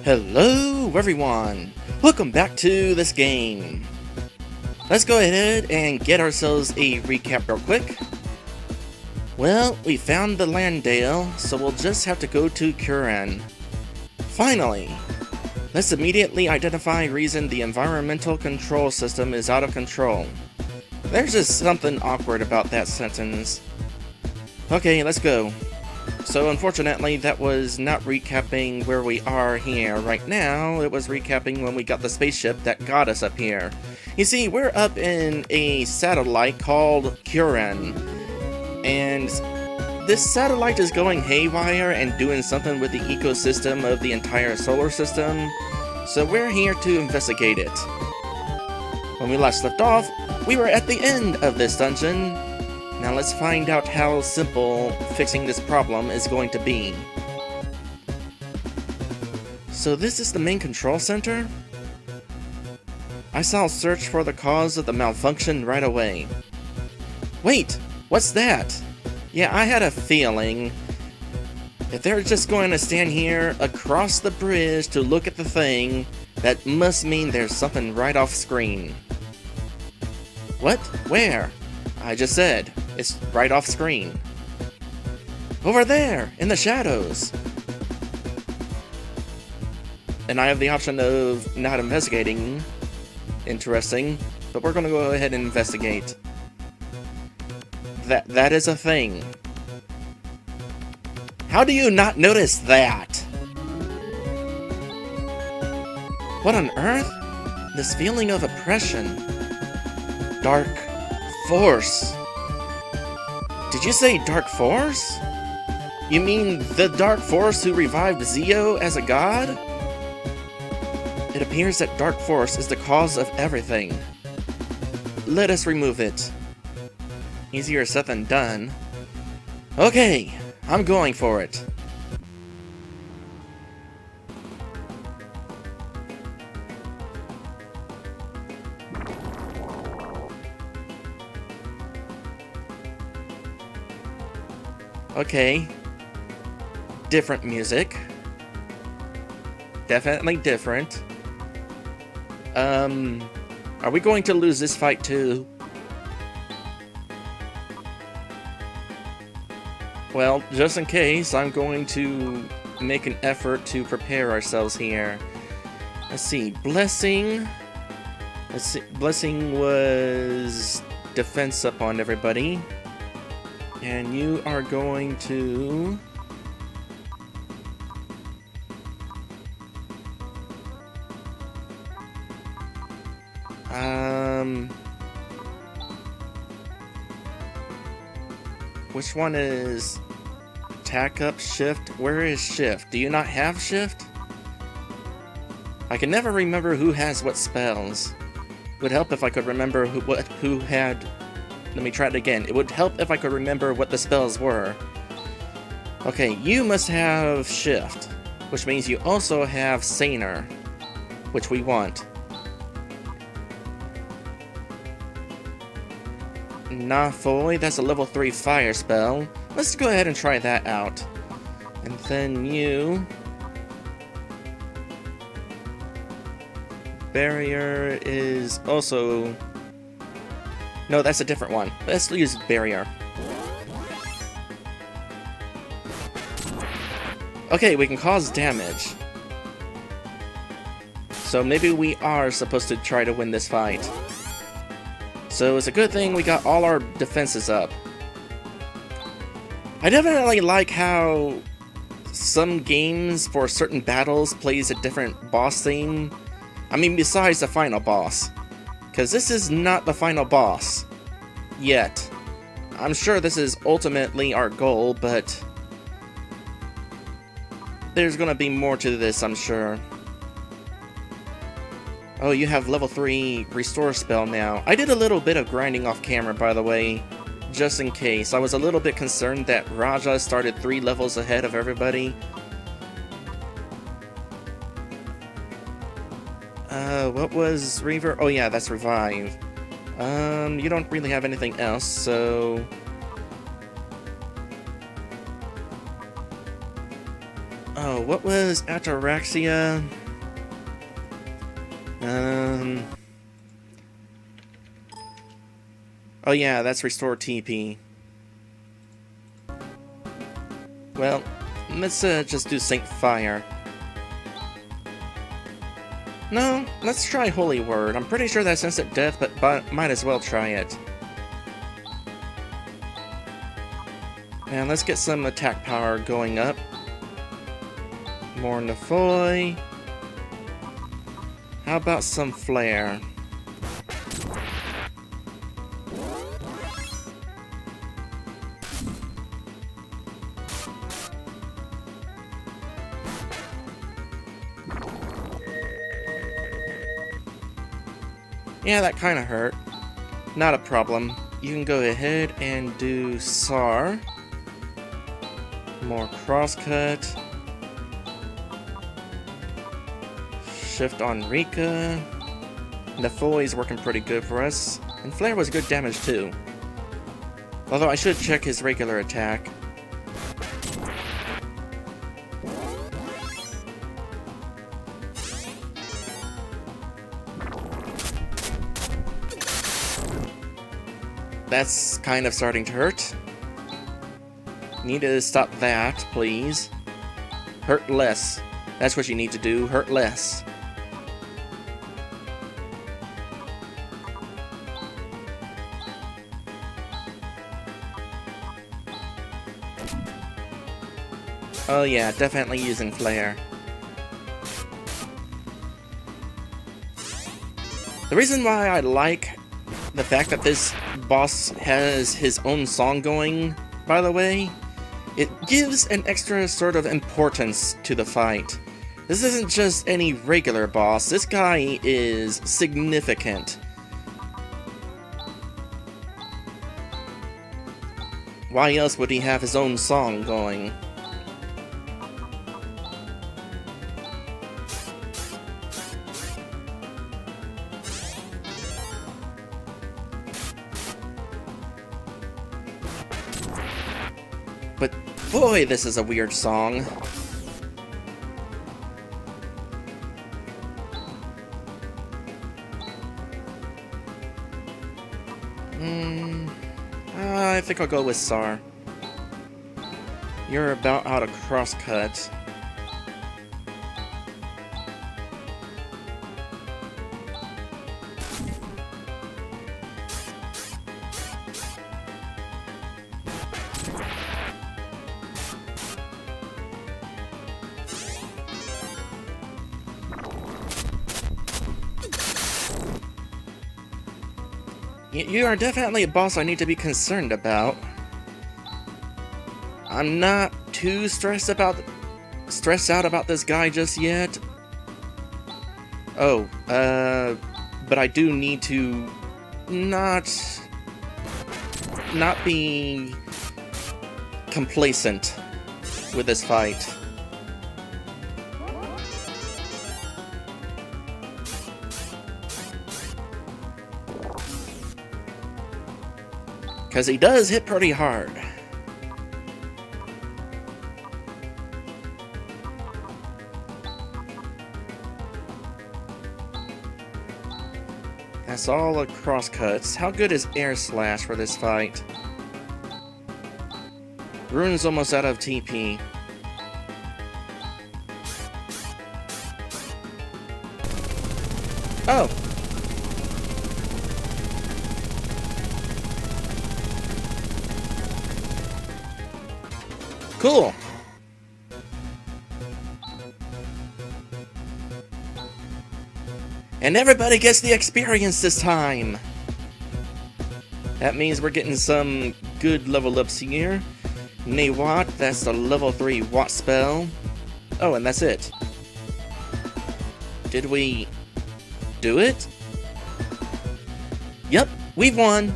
Hello everyone! Welcome back to this game. Let's go ahead and get ourselves a recap real quick. Well, we found the Landale, so we'll just have to go to Kuran. Finally! Let's immediately identify reason the environmental control system is out of control. There's just something awkward about that sentence. Okay, let's go. So unfortunately, that was not recapping where we are here right now, it was recapping when we got the spaceship that got us up here. You see, we're up in a satellite called Kuran, and this satellite is going haywire and doing something with the ecosystem of the entire solar system, so we're here to investigate it. When we last left off, we were at the end of this dungeon. Now let's find out how simple fixing this problem is going to be. So this is the main control center? I saw a search for the cause of the malfunction right away. Wait, what's that? Yeah, I had a feeling. If they're just going to stand here across the bridge to look at the thing, that must mean there's something right off screen. What? Where? I just said. It's right off screen. Over there, in the shadows. And I have the option of not investigating. Interesting. But we're gonna go ahead and investigate. That is a thing. How do you not notice that? What on earth? This feeling of oppression. Dark force. Did you say Dark Force? You mean the Dark Force who revived Zio as a god? It appears that Dark Force is the cause of everything. Let us remove it. Easier said than done. Okay, I'm going for it. Okay. Different music. Definitely different. Are we going to lose this fight too? Well, just in case, I'm going to make an effort to prepare ourselves here. Let's see, Blessing. Let's see, Blessing was defense up on everybody. And you are going to... Which one is... Attack up, shift? Where is shift? Do you not have shift? I can never remember who has what spells. It would help if I could remember who had... Let me try it again. It would help if I could remember what the spells were. Okay, you must have Shift, which means you also have Saner, which we want. Nafoy, that's a level 3 fire spell. Let's go ahead and try that out. And then you... Barrier is also... No, that's a different one. Let's use Barrier. Okay, we can cause damage. So maybe we are supposed to try to win this fight. So it's a good thing we got all our defenses up. I definitely like how some games for certain battles plays a different boss theme. I mean, besides the final boss. Because this is not the final boss. Yet. I'm sure this is ultimately our goal, but... There's gonna be more to this, I'm sure. Oh, you have level 3 restore spell now. I did a little bit of grinding off camera, by the way. Just in case. I was a little bit concerned that Raja started 3 levels ahead of everybody. What was Reaver? Oh yeah, that's Revive. You don't really have anything else, so... Oh, what was ataraxia? Oh yeah, that's restore TP. Well, let's just do Saint Fire. No, let's try Holy Word. I'm pretty sure that's instant death, but might as well try it. And let's get some attack power going up. More Nefoy. How about some Flare? Yeah, that kind of hurt. Not a problem. You can go ahead and do SAR. More crosscut. Shift on Rika. Nefoy's working pretty good for us. And Flare was good damage too. Although I should check his regular attack. That's kind of starting to hurt. Need to stop that, please. Hurt less. That's what you need to do. Hurt less. Oh yeah, definitely using Flare. The reason why I like the fact that this boss has his own song going, by the way, it gives an extra sort of importance to the fight. This isn't just any regular boss, this guy is significant. Why else would he have his own song going? But boy, this is a weird song. I think I'll go with SAR. You're about out of crosscut. You are definitely a boss I need to be concerned about. I'm not too stressed out about this guy just yet. Oh, but I do need to not be complacent with this fight. Because he does hit pretty hard. That's all the crosscuts. How good is Air Slash for this fight? Rune's almost out of TP. Oh! Cool! And everybody gets the experience this time! That means we're getting some good level ups here. Nawat, that's the level 3 Watt spell. Oh, and that's it. Did we do it? Yep, we've won!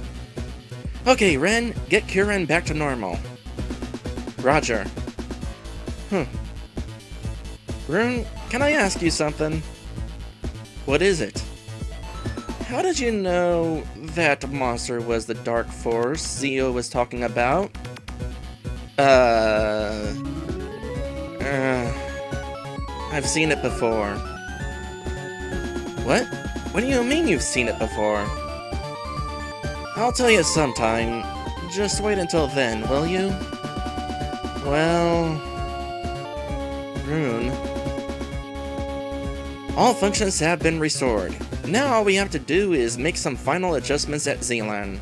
Okay, Ren, get Kieran back to normal. Roger. Rune, can I ask you something? What is it? How did you know that monster was the Dark Force Zio was talking about? I've seen it before. What? What do you mean you've seen it before? I'll tell you sometime. Just wait until then, will you? Well... Rune. All functions have been restored. Now all we have to do is make some final adjustments at Zealand.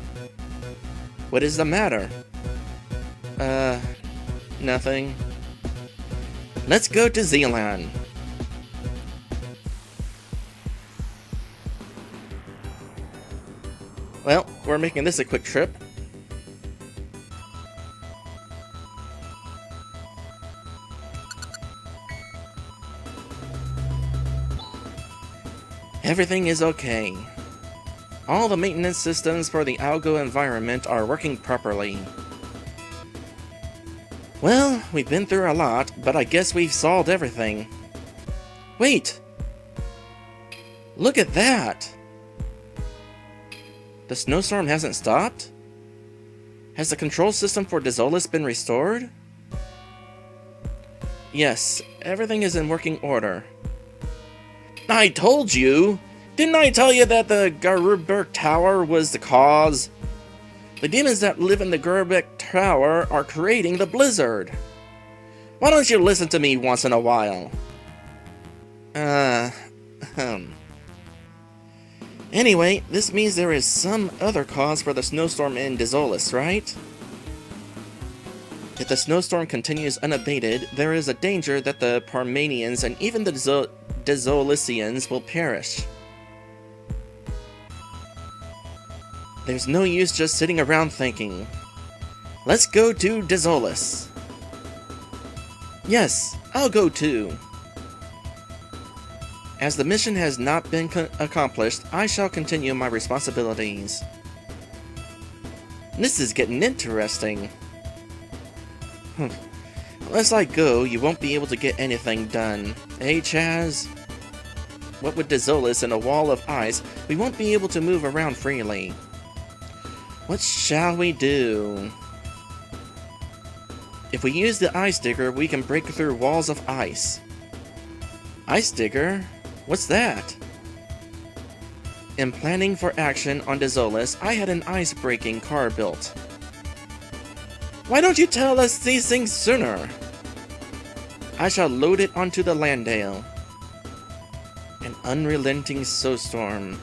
What is the matter? Nothing. Let's go to Zealand. Well, we're making this a quick trip. Everything is okay. All the maintenance systems for the Algo environment are working properly. Well, we've been through a lot, but I guess we've solved everything. Wait! Look at that! The snowstorm hasn't stopped? Has the control system for Dezolis been restored? Yes, everything is in working order. I told you! Didn't I tell you that the Garurberg Tower was the cause? The demons that live in the Garurberg Tower are creating the blizzard. Why don't you listen to me once in a while? Anyway, this means there is some other cause for the snowstorm in Dezolis, right? If the snowstorm continues unabated, there is a danger that the Parmanians and even the Dezolisians will perish. There's no use just sitting around thinking. Let's go to Dezolis. Yes, I'll go too. As the mission has not been accomplished, I shall continue my responsibilities. This is getting interesting. Unless I go, you won't be able to get anything done. Eh, Chaz? What with Dezolis and a wall of ice, we won't be able to move around freely. What shall we do? If we use the Ice Digger, we can break through walls of ice. Ice Digger? What's that? In planning for action on Dezolis, I had an ice-breaking car built. Why don't you tell us these things sooner? I shall load it onto the Landale. An unrelenting snowstorm.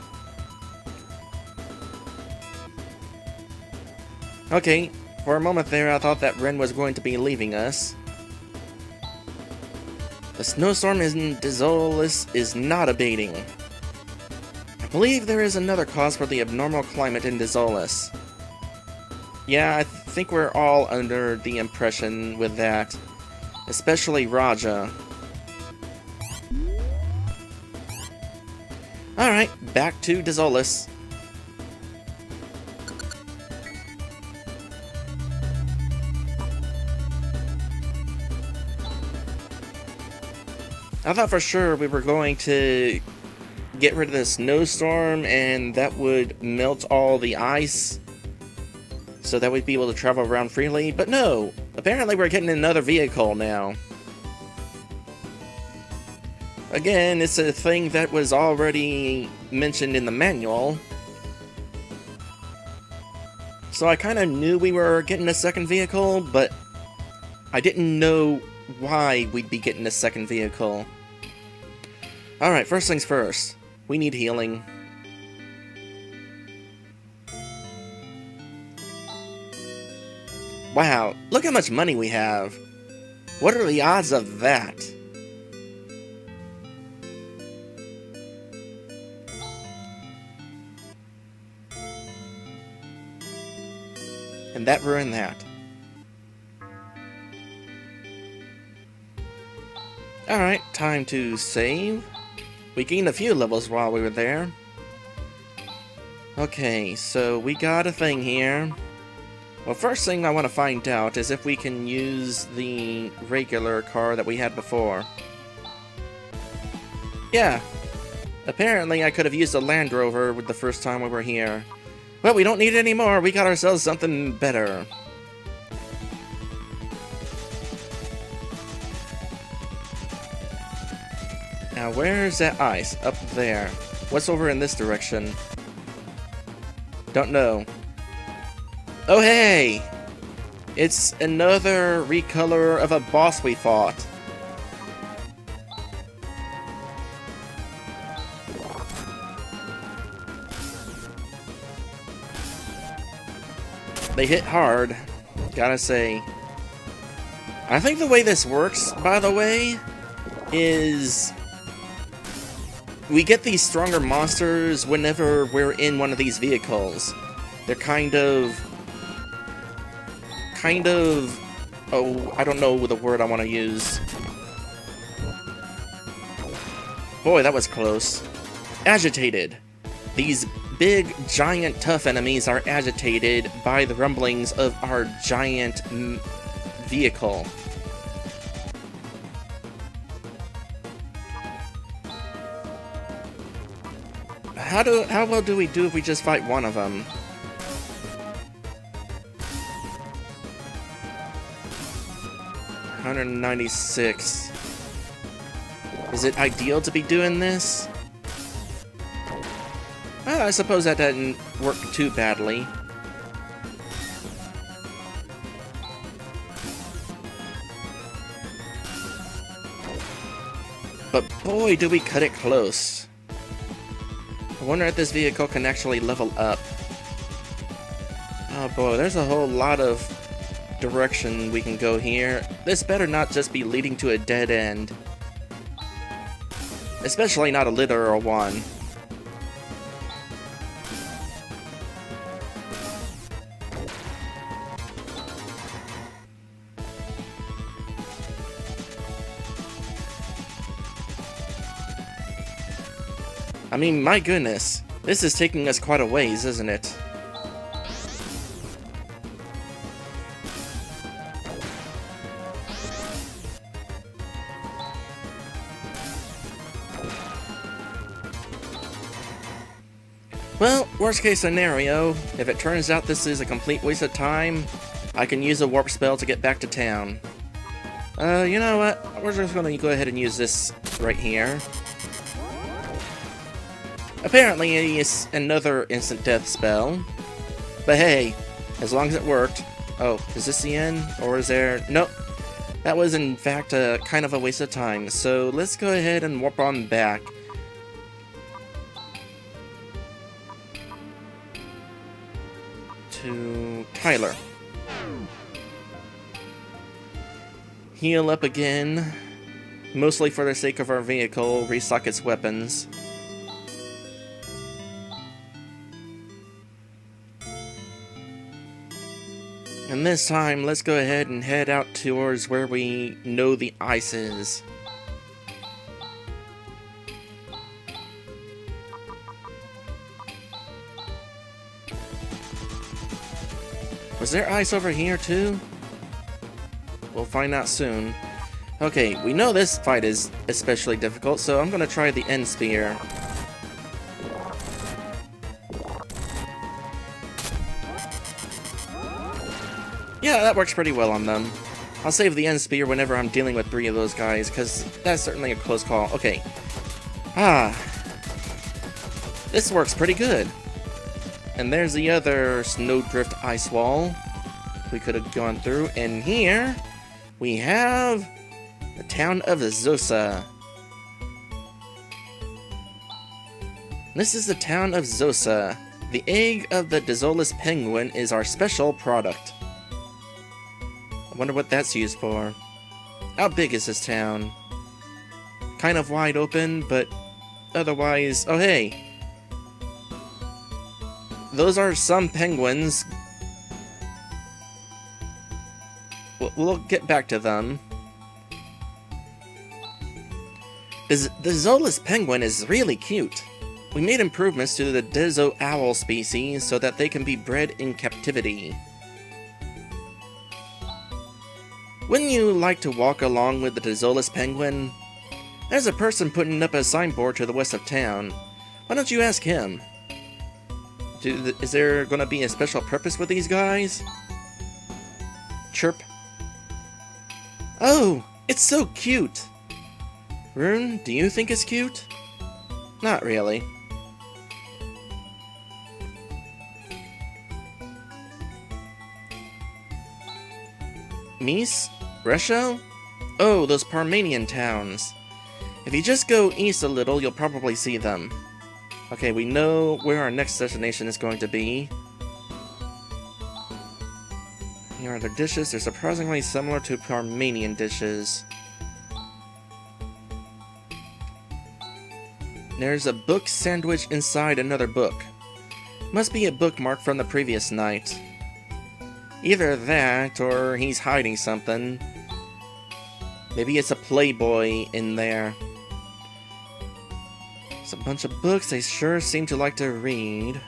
Okay, for a moment there I thought that Ren was going to be leaving us. The snowstorm in Dezolis is not abating. I believe there is another cause for the abnormal climate in Dezolis. Yeah, I think we're all under the impression with that. Especially Raja. Alright, back to Dezolis. I thought for sure we were going to get rid of the snowstorm and that would melt all the ice so that we'd be able to travel around freely, but no! Apparently we're getting another vehicle now. Again, it's a thing that was already mentioned in the manual. So I kinda knew we were getting a second vehicle, but I didn't know why we'd be getting a second vehicle. Alright, first things first. We need healing. Wow, look how much money we have. What are the odds of that? And that ruined that. Alright, time to save. We gained a few levels while we were there. Okay, so we got a thing here. Well, first thing I want to find out is if we can use the regular car that we had before. Yeah. Apparently I could have used a Land Rover with the first time we were here. Well, we don't need it anymore. We got ourselves something better. Now, where's that ice? Up there. What's over in this direction? Don't know. Oh, hey! It's another recolor of a boss we fought. They hit hard, gotta say. I think the way this works, by the way, is we get these stronger monsters whenever we're in one of these vehicles. They're kind of, oh, I don't know the word I want to use. Boy, that was close. Agitated. These big, giant, tough enemies are agitated by the rumblings of our giant vehicle. How well do we do if we just fight one of them? $196. Is it ideal to be doing this? Well, I suppose that didn't work too badly. But boy, do we cut it close. I wonder if this vehicle can actually level up. Oh boy, there's a whole lot of direction we can go here. This better not just be leading to a dead end. Especially not a literal one. I mean, my goodness, this is taking us quite a ways, isn't it? Well, worst case scenario, if it turns out this is a complete waste of time, I can use a warp spell to get back to town. You know what? We're just gonna go ahead and use this right here. Apparently, it's another instant death spell. But hey, as long as it worked. Oh, is this the end? Or is there... Nope. That was in fact kind of a waste of time. So let's go ahead and warp on back. To Tyler. Heal up again. Mostly for the sake of our vehicle. Restock its weapons. And this time, let's go ahead and head out towards where we know the ice is. Was there ice over here too? We'll find out soon. Okay, we know this fight is especially difficult, so I'm gonna try the end spear. Yeah, that works pretty well on them. I'll save the end spear whenever I'm dealing with 3 of those guys, because that's certainly a close call. Okay. This works pretty good. And there's the other snowdrift ice wall we could have gone through. And here, we have the town of Azusa. This is the town of Azusa. The egg of the Dizolus penguin is our special product. I wonder what that's used for. How big is this town? Kind of wide open, but otherwise... Oh, hey! Those are some penguins. We'll get back to them. The Dizolus penguin is really cute. We made improvements to the Dizo owl species so that they can be bred in captivity. Wouldn't you like to walk along with the Dizolus penguin? There's a person putting up a signboard to the west of town. Why don't you ask him? Is there gonna be a special purpose with these guys? Chirp. Oh, it's so cute! Rune, do you think it's cute? Not really. Mies? Resho? Oh, those Parmenian towns. If you just go east a little, you'll probably see them. Okay, we know where our next destination is going to be. Here are their dishes. They're surprisingly similar to Parmenian dishes. There's a book sandwiched inside another book. Must be a bookmark from the previous night. Either that, or he's hiding something. Maybe it's a Playboy in there. It's a bunch of books they sure seem to like to read.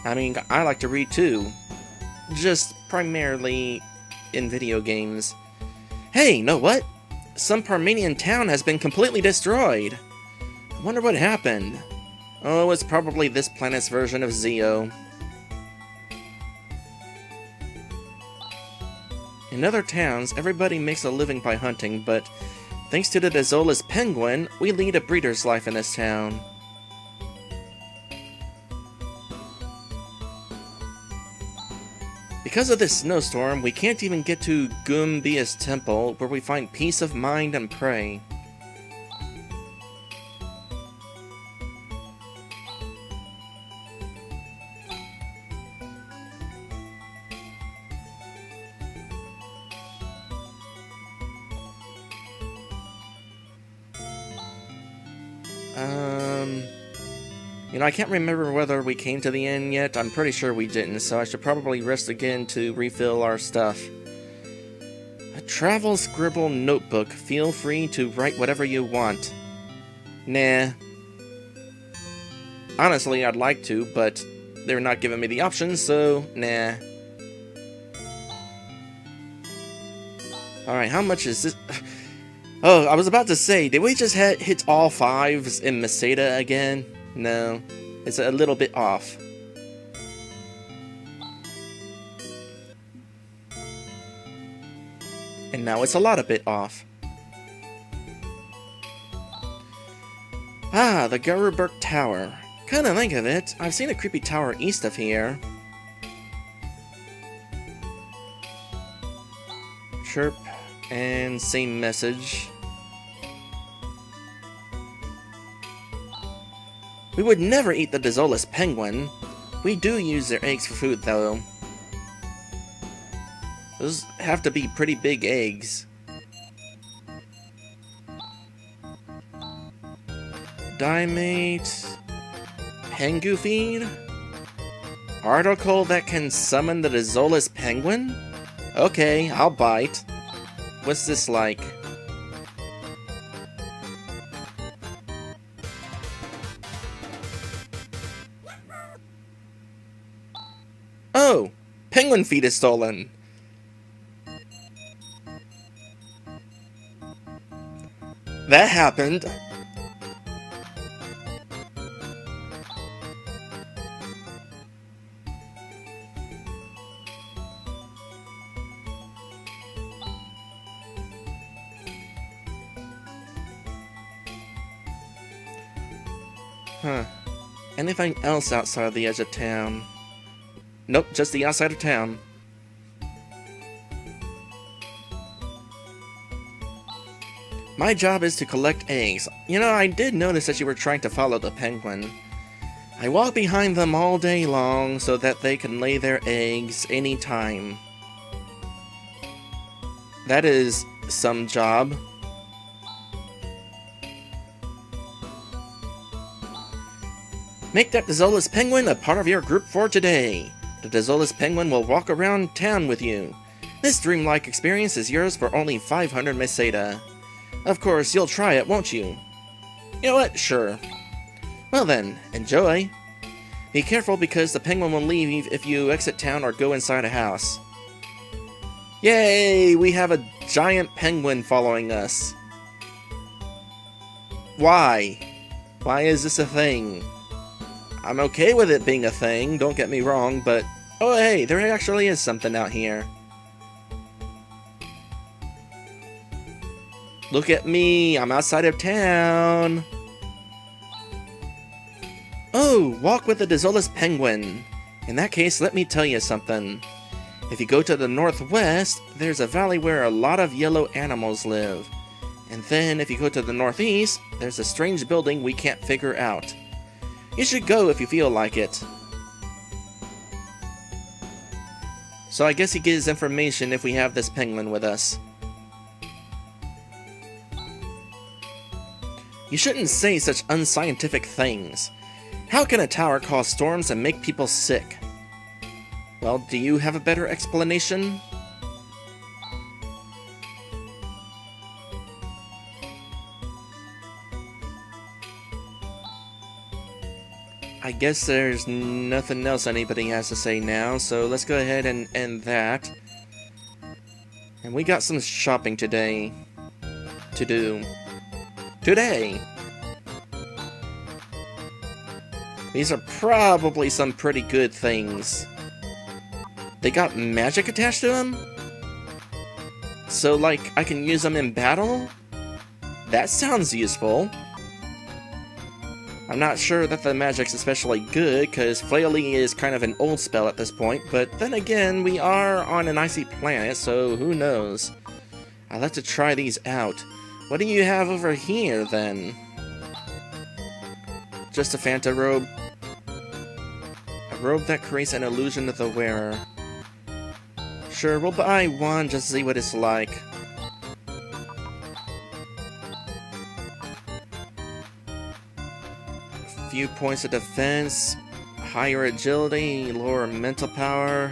I mean, I like to read too. Just primarily in video games. Hey, know what? Some Parmenian town has been completely destroyed. I wonder what happened. Oh, it's probably this planet's version of Zeo. In other towns, everybody makes a living by hunting, but thanks to the Dezola's penguin, we lead a breeder's life in this town. Because of this snowstorm, we can't even get to Gumbia's temple, where we find peace of mind and pray. You know, I can't remember whether we came to the end yet. I'm pretty sure we didn't, so I should probably rest again to refill our stuff. A travel scribble notebook. Feel free to write whatever you want. Nah. Honestly, I'd like to, but they're not giving me the option, so nah. Alright, how much is this? Oh, I was about to say, did we just hit all fives in Meseta again? No, it's a little bit off. And now it's a lot a bit off. Ah, the Garuberk Tower. Kinda think of it, I've seen a creepy tower east of here. Chirp, and same message. We would never eat the Dezola's penguin. We do use their eggs for food, though. Those have to be pretty big eggs. Dimate. Pengu feed? Article that can summon the Dezola's penguin? Okay, I'll bite. What's this like? Oh! Penguin feed is stolen! That happened! Huh. Anything else outside the edge of town? Nope, just the outside of town. My job is to collect eggs. You know, I did notice that you were trying to follow the penguin. I walk behind them all day long so that they can lay their eggs anytime. That is some job. Make that Dezola's penguin a part of your group for today. The Dezola's penguin will walk around town with you. This dreamlike experience is yours for only 500 meseta. Of course, you'll try it, won't you? You know what? Sure. Well then, enjoy. Be careful because the penguin will leave if you exit town or go inside a house. Yay! We have a giant penguin following us. Why? Why is this a thing? I'm okay with it being a thing, don't get me wrong, but... Oh hey, there actually is something out here. Look at me, I'm outside of town. Oh, walk with the Desolus Penguin. In that case, let me tell you something. If you go to the northwest, there's a valley where a lot of yellow animals live. And then if you go to the northeast, there's a strange building we can't figure out. You should go if you feel like it. So I guess he gives information if we have this penguin with us. You shouldn't say such unscientific things. How can a tower cause storms and make people sick? Well, do you have a better explanation? I guess there's nothing else anybody has to say now, so let's go ahead and end that. And we got some shopping today to do. Today! These are probably some pretty good things. They got magic attached to them? So, like, I can use them in battle? That sounds useful. I'm not sure that the magic's especially good, because Flailing is kind of an old spell at this point, but then again, we are on an icy planet, so who knows? I'd like to try these out. What do you have over here, then? Just a Phanta robe. A robe that creates an illusion of the wearer. Sure, we'll buy one just to see what it's like. A few points of defense, higher agility, lower mental power.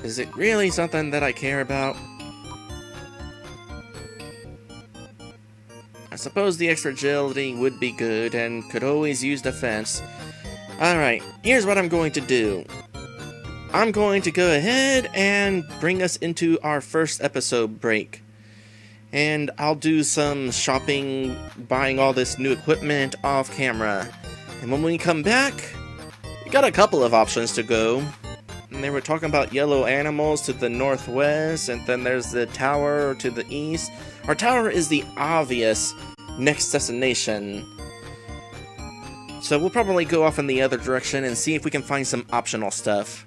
Is it really something that I care about? I suppose the extra agility would be good and could always use defense. Alright, here's what I'm going to do. I'm going to go ahead and bring us into our first episode break. And I'll do some shopping, buying all this new equipment off camera. And when we come back, we got a couple of options to go. And they were talking about yellow animals to the northwest, and then there's the tower to the east. Our tower is the obvious next destination. So we'll probably go off in the other direction and see if we can find some optional stuff.